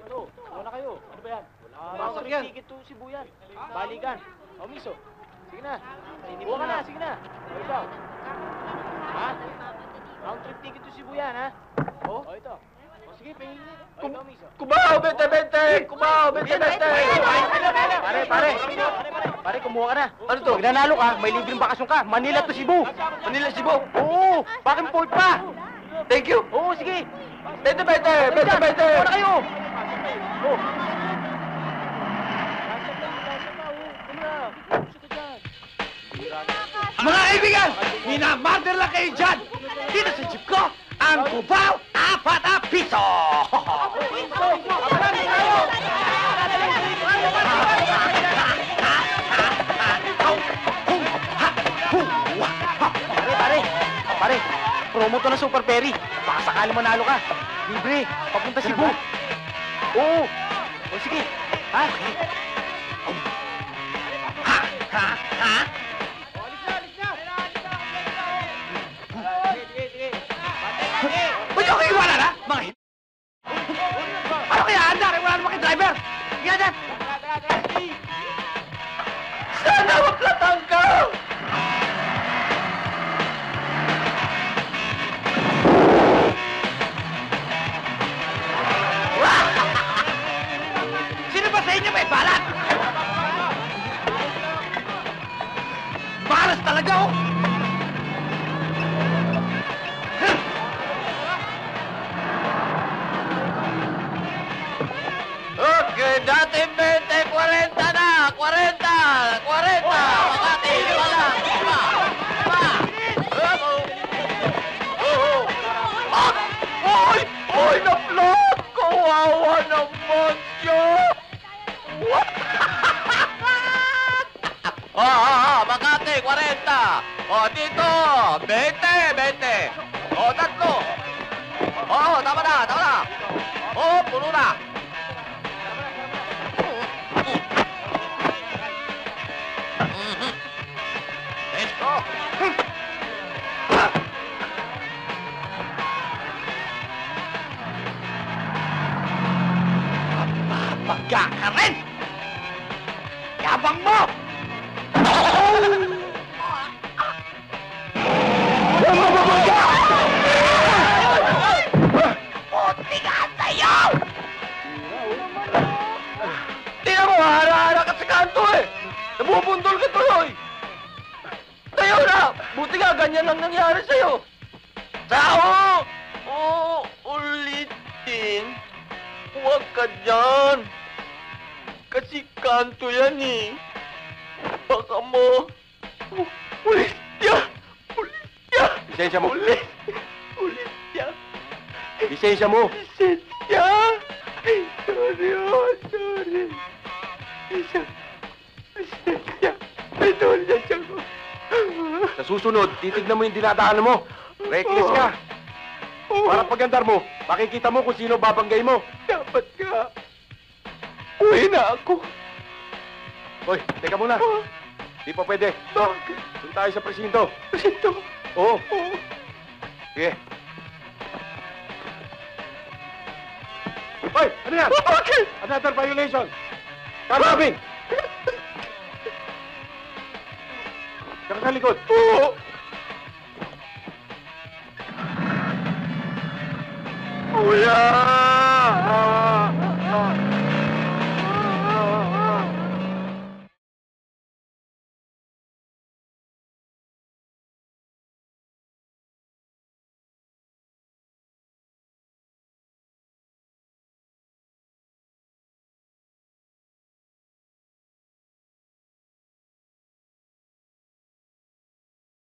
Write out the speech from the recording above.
Ito, wala kayo. Ano ba yan? Wala yan. Ticket to Sibuyan. Balikan. O, miso. Sige na. Buka ka na, sige na. O, ikaw. Ha? Round trip ticket to Sibuyan, ha? O, ito. O, sige, pahingin. O, ikaw, miso. Kumaw, 20-20! Kumaw, 20-20! Pare. Pare, kumuha ka na. Ano to? Pag nanalo ka, may libreng bakasyon ka. Manila to Cebu. Manila, Cebu. Oo, back and forth pa. Thank you. Oo, sige. 20-20! 20-20! Wala kayo. Oh. Mga kaibigan, minamurder lang kayo dyan! Dito sa jeep ko, ang Cubao, 4 piso! Pare, promo to ng Super Perry. Baka sakali manalo ka. Libre, papunta Cebu. Oo. O sige. Ha? Ha? Ba't yung kayo iwala na? Mga hin... Ano kaya anda? Wala naman kayo driver! Sige na dyan! Sana maplatan ka! Sino ba sa inyo may balat? Malas talaga, oh! Okay, dati 20, 40 na! 40! 40! Makati, wala! Lima! Oy! Oy, na-vlog! Kawawa naman siya! Makati, 40! O, dito! 20, 20! O, tatlo! O, tama na! O, puno na! Let's go! Mapapagka ka rin! Yabang mo! Mapapagka! Puti ka sa'yo! Tingnan mo, hara-hara ka sa kanto eh! Nabubundol ka tuloy! Tayo na! Buti nga, ganyan lang nangyari sa'yo! Tao! Oo, ulitin. Huwag ka dyan. Kasi kanto yan eh. Baka mo... Ulit ya! Lisensya mo. Ulit ya! Lisensya mo. Lisensya! Sorry, sorry. Lisensya. May lisensya ko. Sa susunod, titignan mo yung dinadaanan mo. Reckless ka. Para pagandar mo, makikita mo kung sino babanggay mo. Dapat ka. Uwi na ako. Hoy, teka muna. Di pa pwede. Bakit? Doon tayo sa presinto. Presinto? Oo. Oo. Sige. Hoy, ano yan? Bakit? Another violation. Carnapping. Saka sa likod. Oo. Kuya!